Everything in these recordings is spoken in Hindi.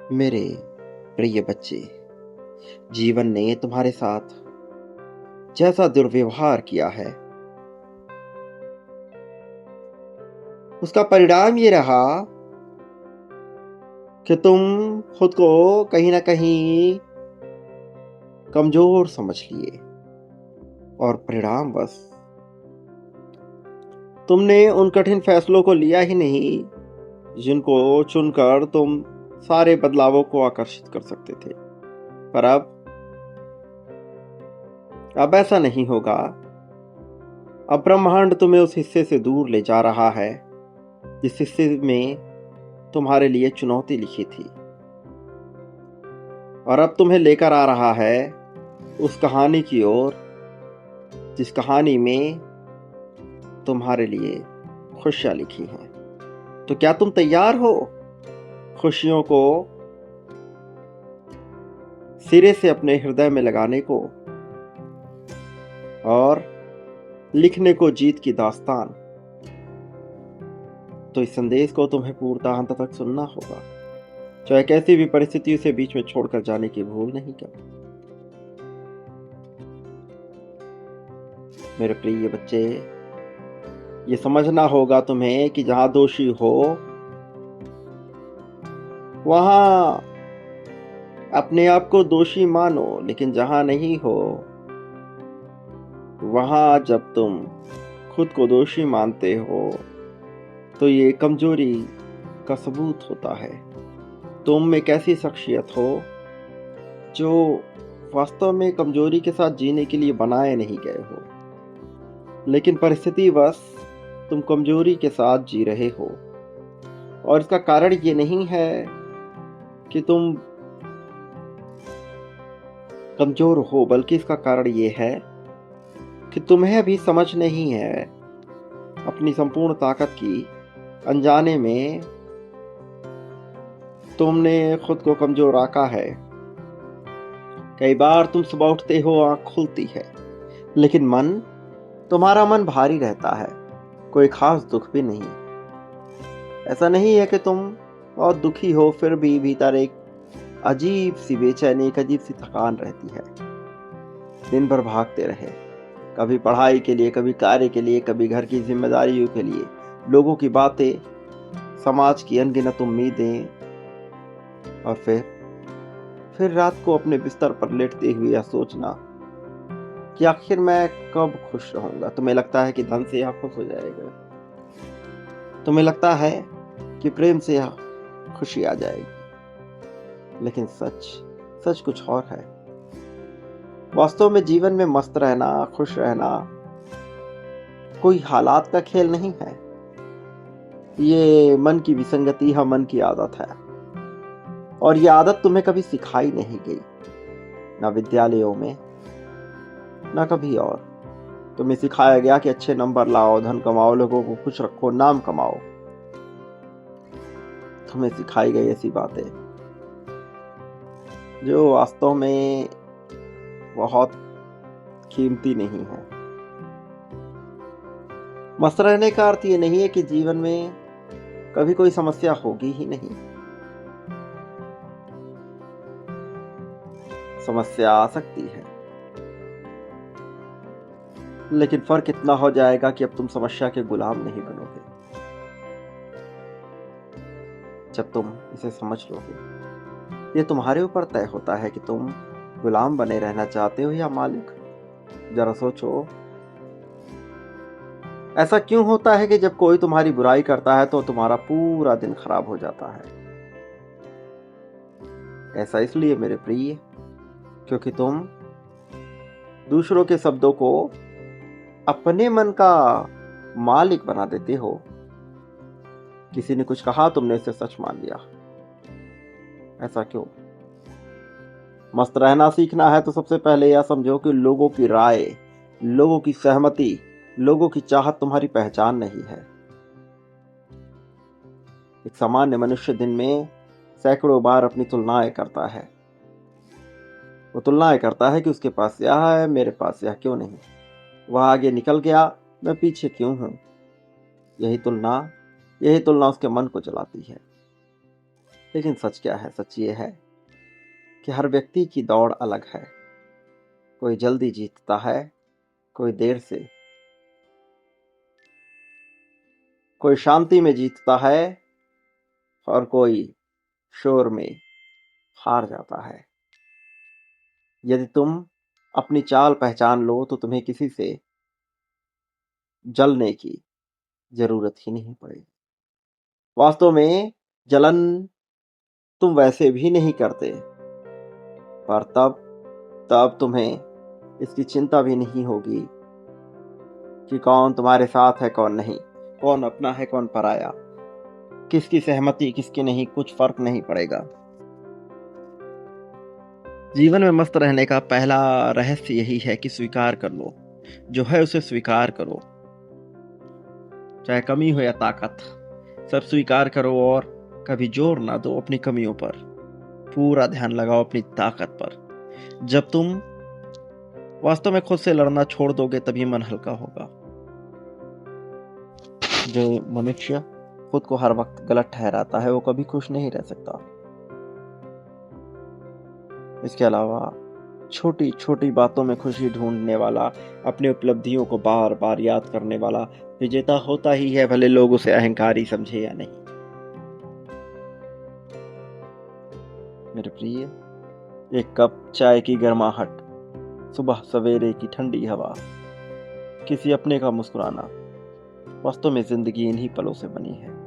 मेरे प्रिय बच्चे, जीवन ने तुम्हारे साथ जैसा दुर्व्यवहार किया है, उसका परिणाम ये रहा कि तुम खुद को कहीं ना कहीं कमजोर समझ लिए और परिणामवश तुमने उन कठिन फैसलों को लिया ही नहीं जिनको चुनकर तुम सारे बदलावों को आकर्षित कर सकते थे। पर अब ऐसा नहीं होगा। अब ब्रह्मांड तुम्हें उस हिस्से से दूर ले जा रहा है जिस हिस्से में तुम्हारे लिए चुनौती लिखी थी, और अब तुम्हें लेकर आ रहा है उस कहानी की ओर जिस कहानी में तुम्हारे लिए खुशियां लिखी हैं। तो क्या तुम तैयार हो खुशियों को सिरे से अपने हृदय में लगाने को और लिखने को जीत की दास्तान? तो इस संदेश को तुम्हें पूर्णतः अंत तक सुनना होगा, चाहे कैसी भी परिस्थितियों से बीच में छोड़कर जाने की भूल नहीं करनी। मेरे प्रिय बच्चे, ये समझना होगा तुम्हें कि जहां दोषी हो वहां अपने आप को दोषी मानो, लेकिन जहां नहीं हो वहां जब तुम खुद को दोषी मानते हो तो ये कमजोरी का सबूत होता है। तुम एक ऐसी शख्सियत हो जो वास्तव में कमजोरी के साथ जीने के लिए बनाए नहीं गए हो, लेकिन परिस्थितिवश तुम कमजोरी के साथ जी रहे हो। और इसका कारण ये नहीं है कि तुम कमजोर हो, बल्कि इसका कारण ये है कि तुम्हें अभी समझ नहीं है अपनी संपूर्ण ताकत की अनजाने में तुमने खुद को कमजोर आका है। कई बार तुम सुबह उठते हो, आंख खुलती है, लेकिन तुम्हारा मन भारी रहता है, कोई खास दुख भी नहीं। ऐसा नहीं है कि तुम बहुत दुखी हो, फिर भी भीतर एक अजीब सी बेचैनी, एक अजीब सी थकान रहती है। दिन भर भागते रहे, कभी पढ़ाई के लिए, कभी कार्य के लिए, कभी घर की जिम्मेदारियों के लिए, लोगों की बातें, समाज की अनगिनत उम्मीदें, और फिर रात को अपने बिस्तर पर लेटते हुए यह सोचना कि आखिर मैं कब खुश रहूंगा। तुम्हें लगता है कि धन से यह खुश हो जाएगा, तुम्हें लगता है कि प्रेम से यह खुशी आ जाएगी, लेकिन सच कुछ और है। वास्तव में जीवन में मस्त रहना, खुश रहना कोई हालात का खेल नहीं है। ये मन की विसंगति है, मन की आदत है, और ये आदत तुम्हें कभी सिखाई नहीं गई, ना विद्यालयों में, ना कभी और। तुम्हें सिखाया गया कि अच्छे नंबर लाओ, धन कमाओ, लोगों को खुश रखो, नाम कमाओ। तुम्हें सिखाई गई ऐसी बातें जो वास्तव में बहुत कीमती नहीं है। मस्त रहने का अर्थ ये नहीं है कि जीवन में कभी कोई समस्या होगी ही नहीं। समस्या आ सकती है, लेकिन फर्क इतना हो जाएगा कि अब तुम समस्या के गुलाम नहीं बनोगे। जब तुम इसे समझ लोगे, ये तुम्हारे ऊपर तय होता है कि तुम गुलाम बने रहना चाहते हो या मालिक। जरा सोचो, ऐसा क्यों होता है कि जब कोई तुम्हारी बुराई करता है तो तुम्हारा पूरा दिन खराब हो जाता है? ऐसा इसलिए मेरे प्रिय, क्योंकि तुम दूसरों के शब्दों को अपने मन का मालिक बना देते हो। किसी ने कुछ कहा, तुमने उसे सच मान लिया। ऐसा क्यों? मस्त रहना सीखना है तो सबसे पहले यह समझो कि लोगों की राय, लोगों की सहमति, लोगों की चाहत तुम्हारी पहचान नहीं है। एक सामान्य मनुष्य दिन में सैकड़ों बार अपनी तुलनाएं करता है। वो तुलनाएं करता है कि उसके पास यह है, मेरे पास यह क्यों नहीं, वह आगे निकल गया, मैं पीछे क्यों हूं। यही तुलना उसके मन को जलाती है। लेकिन सच क्या है? सच ये है कि हर व्यक्ति की दौड़ अलग है। कोई जल्दी जीतता है, कोई देर से, कोई शांति में जीतता है और कोई शोर में हार जाता है। यदि तुम अपनी चाल पहचान लो तो तुम्हें किसी से जलने की जरूरत ही नहीं पड़ेगी। वास्तव में जलन तुम वैसे भी नहीं करते, पर तब तब तुम्हें इसकी चिंता भी नहीं होगी कि कौन तुम्हारे साथ है कौन नहीं, कौन अपना है कौन पराया, किसकी सहमति किसकी नहीं, कुछ फर्क नहीं पड़ेगा। जीवन में मस्त रहने का पहला रहस्य यही है कि स्वीकार कर लो, जो है उसे स्वीकार करो, चाहे कमी हो या ताकत, सब स्वीकार करो और कभी जोर ना दो अपनी कमियों पर, पूरा ध्यान लगाओ अपनी ताकत पर। जब तुम वास्तव में खुद से लड़ना छोड़ दोगे तभी मन हल्का होगा। जो मनुष्य खुद को हर वक्त गलत ठहराता है वो कभी खुश नहीं रह सकता। इसके अलावा छोटी छोटी बातों में खुशी ढूंढने वाला, अपनी उपलब्धियों को बार बार याद करने वाला विजेता होता ही है, भले लोग उसे अहंकारी समझे या नहीं। मेरे प्रिय, एक कप चाय की गर्माहट, सुबह सवेरे की ठंडी हवा, किसी अपने का मुस्कुराना, वास्तव में जिंदगी इन्हीं पलों से बनी है।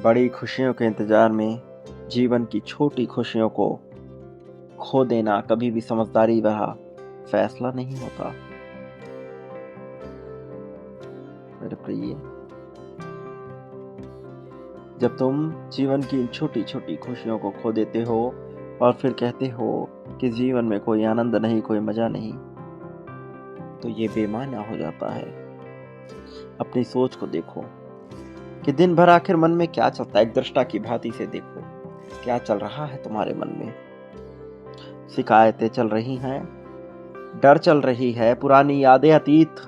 बड़ी खुशियों के इंतजार में जीवन की छोटी खुशियों को खो देना कभी भी समझदारी भरा फैसला नहीं होता। मेरे प्रिय, जब तुम जीवन की इन छोटी छोटी खुशियों को खो देते हो और फिर कहते हो कि जीवन में कोई आनंद नहीं, कोई मजा नहीं, तो ये बेमाना हो जाता है। अपनी सोच को देखो कि दिन भर आखिर मन में क्या चलता है। एक दृष्टा की भांति से देखो क्या चल रहा है तुम्हारे मन में। शिकायतें चल रही हैं, डर चल रही है, पुरानी यादें, अतीत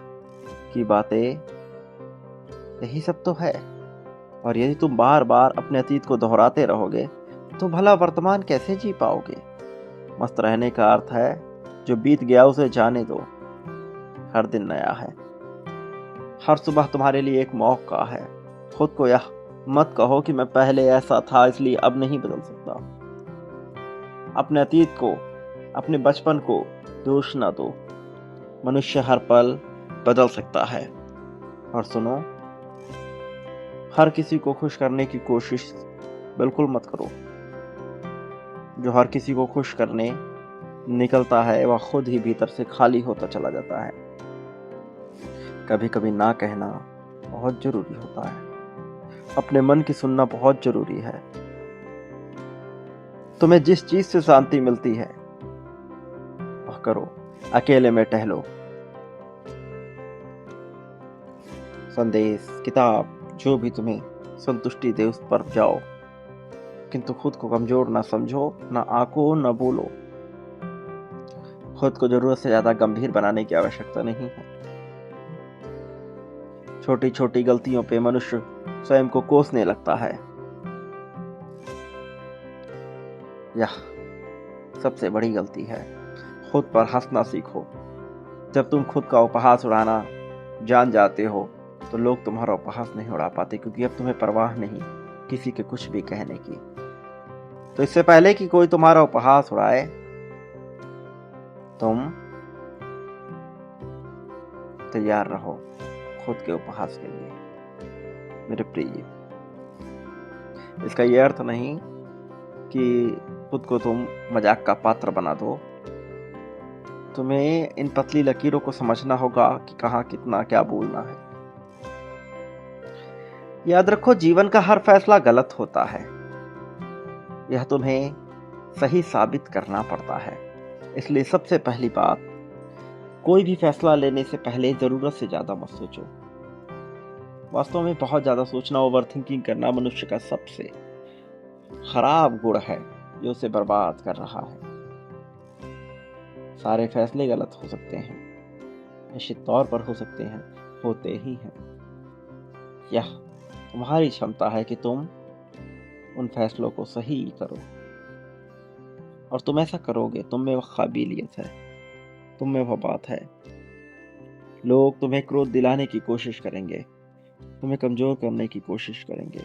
की बातें, यही सब तो है। और यदि तुम बार बार अपने अतीत को दोहराते रहोगे तो भला वर्तमान कैसे जी पाओगे? मस्त रहने का अर्थ है जो बीत गया उसे जाने दो। हर दिन नया है, हर सुबह तुम्हारे लिए एक मौका है। खुद को यह मत कहो कि मैं पहले ऐसा था इसलिए अब नहीं बदल सकता। अपने अतीत को, अपने बचपन को दोष ना दो। मनुष्य हर पल बदल सकता है। और सुनो, हर किसी को खुश करने की कोशिश बिल्कुल मत करो। जो हर किसी को खुश करने निकलता है वह खुद ही भीतर से खाली होता चला जाता है। कभी कभी ना कहना बहुत जरूरी होता है। अपने मन की सुनना बहुत जरूरी है। तुम्हें जिस चीज से शांति मिलती है वह करो। अकेले में टहलो, संदेश, किताब, जो भी तुम्हें संतुष्टि दे उस पर जाओ, किंतु खुद को कमजोर ना समझो, ना आंको, ना बोलो। खुद को जरूरत से ज्यादा गंभीर बनाने की आवश्यकता नहीं है। छोटी छोटी गलतियों पे मनुष्य स्वयं को कोसने लगता है। यह सबसे बड़ी गलती है। खुद पर हंसना सीखो। जब तुम खुद का उपहास उड़ाना जान जाते हो तो लोग तुम्हारा उपहास नहीं उड़ा पाते, क्योंकि अब तुम्हें परवाह नहीं किसी के कुछ भी कहने की। तो इससे पहले कि कोई तुम्हारा उपहास उड़ाए, तुम तैयार रहो खुद के उपहास के लिए। मेरे प्रिय, इसका यह अर्थ नहीं कि खुद को तुम मजाक का पात्र बना दो। तुम्हें इन पतली लकीरों को समझना होगा कि कहाँ कितना क्या बोलना है। याद रखो, जीवन का हर फैसला गलत होता है। यह तुम्हें सही साबित करना पड़ता है। इसलिए सबसे पहली बात, कोई भी फैसला लेने से पहले जरूरत से ज्यादा मत सोचो। वास्तव में बहुत ज्यादा सोचना, ओवरथिंकिंग करना मनुष्य का सबसे खराब गुण है जो उसे बर्बाद कर रहा है। सारे फैसले गलत हो सकते हैं, निश्चित तौर पर हो सकते हैं, होते ही हैं। यह तुम्हारी क्षमता है कि तुम उन फैसलों को सही करो, और तुम ऐसा करोगे। तुम में वह काबिलियत है, तुम में वह बात है। लोग तुम्हें क्रोध दिलाने की कोशिश करेंगे, तुम्हें कमजोर करने की कोशिश करेंगे,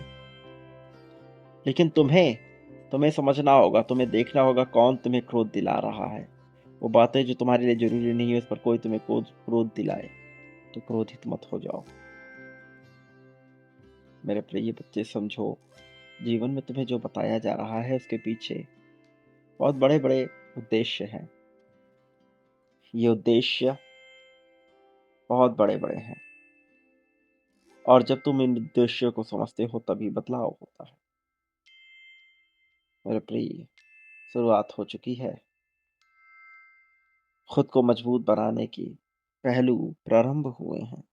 लेकिन तुम्हें समझना होगा, तुम्हें देखना होगा कौन तुम्हें क्रोध दिला रहा है। वो बातें जो तुम्हारे लिए जरूरी नहीं है, उस पर कोई तुम्हें क्रोध दिलाए तो क्रोधित मत हो जाओ। मेरे प्रिय बच्चे, समझो, जीवन में तुम्हें जो बताया जा रहा है उसके पीछे बहुत बड़े बड़े उद्देश्य हैं। ये उद्देश्य बहुत बड़े बड़े हैं, और जब तुम इन उद्देश्यों को समझते हो तभी बदलाव होता है। मेरे प्रिय, शुरुआत हो चुकी है। खुद को मजबूत बनाने की पहलू प्रारंभ हुए हैं,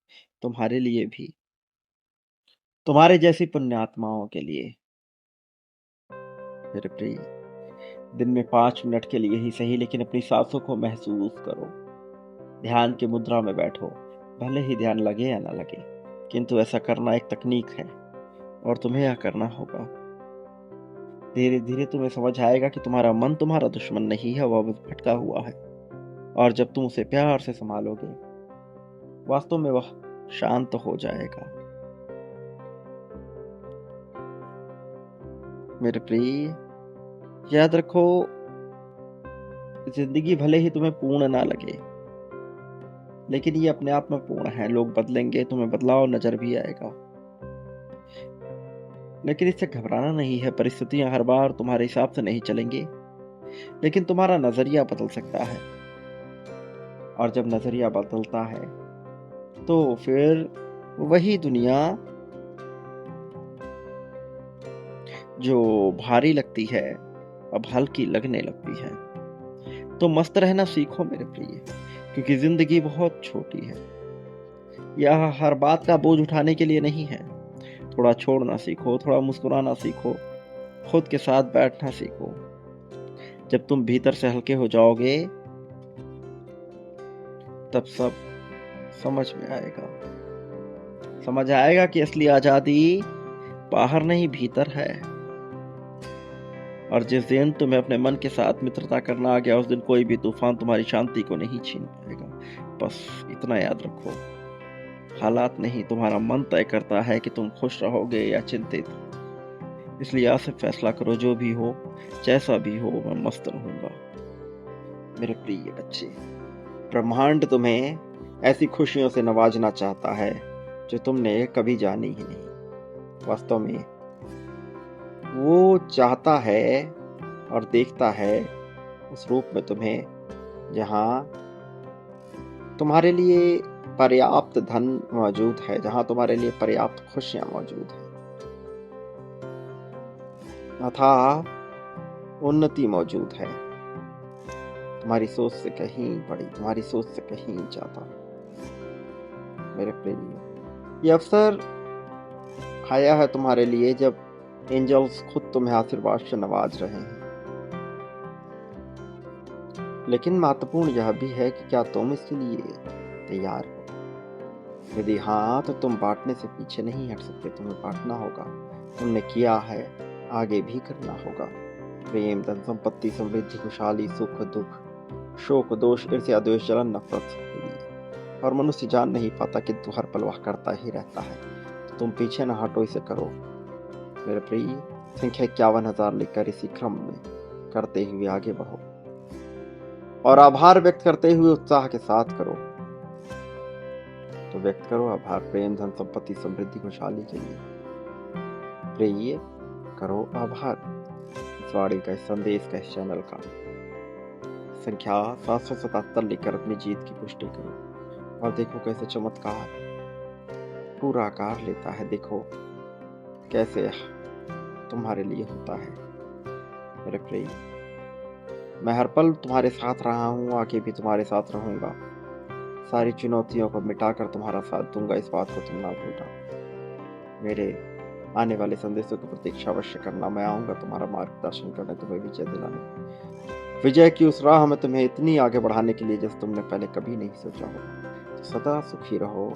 तुम्हारे लिए भी, तुम्हारे जैसी पुण्यात्माओं के लिए। मेरे प्रिय, दिन में 5 मिनट के लिए ही सही, लेकिन अपनी सांसों को महसूस करो। ध्यान की मुद्रा में बैठो, भले ही ध्यान लगे या ना लगे, किंतु ऐसा करना एक तकनीक है और तुम्हें यह करना होगा। धीरे धीरे तुम्हें समझ आएगा कि तुम्हारा मन तुम्हारा दुश्मन नहीं है, वह बस भटका हुआ है, और जब तुम उसे प्यार से संभालोगे, वास्तव में वह शांत हो जाएगा। मेरे प्रिय, याद रखो, जिंदगी भले ही तुम्हें पूर्ण ना लगे, लेकिन ये अपने आप में पूर्ण है। लोग बदलेंगे, तुम्हें बदलाव नजर भी आएगा, लेकिन इससे घबराना नहीं है। परिस्थितियां हर बार तुम्हारे हिसाब से नहीं चलेंगी, लेकिन तुम्हारा नजरिया बदल सकता है, और जब नजरिया बदलता है तो फिर वही दुनिया जो भारी लगती है अब हल्की लगने लगती है। तो मस्त रहना सीखो मेरे प्रिय, क्योंकि जिंदगी बहुत छोटी है। यह हर बात का बोझ उठाने के लिए नहीं है। थोड़ा छोड़ना सीखो, थोड़ा मुस्कुराना सीखो, खुद के साथ बैठना सीखो। जब तुम भीतर से हल्के हो जाओगे, तब सब समझ में आएगा। समझ आएगा कि असली आजादी बाहर नहीं, भीतर है। और जिस दिन तुम्हें अपने मन के साथ मित्रता करना आ गया, उस दिन कोई भी तूफान तुम्हारी शांति को नहीं छीन पाएगा। बस इतना याद रखो, हालात नहीं, तुम्हारा मन तय करता है कि तुम खुश रहोगे या चिंतित। इसलिए आज से फैसला करो, जो भी हो, जैसा भी हो, मैं मस्त रहूंगा। मेरे प्रिय बच्चे, ब्रह्मांड तुम्हें ऐसी खुशियों से नवाजना चाहता है जो तुमने कभी जानी ही नहीं। वास्तव में वो चाहता है और देखता है उस रूप में तुम्हें जहां तुम्हारे लिए पर्याप्त धन मौजूद है, जहां तुम्हारे लिए पर्याप्त खुशियां मौजूद है, अथाह उन्नति मौजूद है। तुम्हारी सोच से कहीं बड़ी, तुम्हारी सोच से कहीं ज्यादा। मेरे प्रिय, ये अवसर आया है तुम्हारे लिए जब एंजल्स खुद तुम्हें आशीर्वाद से नवाज रहे हैं। लेकिन महत्वपूर्ण यह भी है कि क्या तुम इसके लिए तैयार हो। यदि हाँ, तो तुम बांटने से पीछे नहीं हट सकते। तुम्हें बांटना होगा, तुमने किया है, आगे भी करना होगा। प्रेम, धन संपत्ति, समृद्धि, खुशहाली, सुख दुख, शोक दोष, ईर्ष्या द्वेष, जलन नफरत के लिए। और मनुष्य जान नहीं पाता किंतु हर पल वह करता ही रहता है। तो तुम पीछे न हटो, इसे करो। मेरे प्रिय, संख्या 51,000 लिखकर इसी क्रम में करते हुए आगे बढ़ो, और आभार व्यक्त करते हुए उत्साह के साथ करो। तो व्यक्त करो आभार, प्रेम, धन संपत्ति, समृद्धि, खुशहाली के लिए। प्रिय, करो आभार इस वाणी का, इस संदेश का, इस चैनल का। संख्या 777 लिखकर अपनी जीत की पुष्टि करो, और देखो कैसे चमत्कार पूरा आकार लेता है। देखो कैसे तुम्हारे लिए होता है। मेरे प्रिय, मैं हर पल तुम्हारे साथ रहा हूँ, आगे भी तुम्हारे साथ रहूंगा। सारी चुनौतियों को मिटाकर तुम्हारा साथ दूंगा, इस बात को तुम ना भूलना। मेरे आने वाले संदेशों की प्रतीक्षा अवश्य करना। मैं आऊंगा तुम्हारा मार्गदर्शन करने, तुम्हें विजय दिलाने। विजय की उस राह में तुम्हें इतनी आगे बढ़ाने के लिए जैसे तुमने पहले कभी नहीं सोचा होगा। तो सदा सुखी रहो,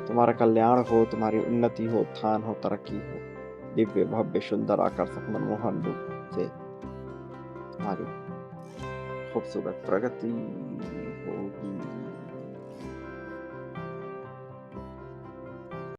तुम्हारा कल्याण हो, तुम्हारी उन्नति हो, उत्थान हो, तरक्की हो। दिव्य भव्य सुंदर आकर्षक मनमोहन रूप से तुम्हारी खूबसूरत प्रगति होगी।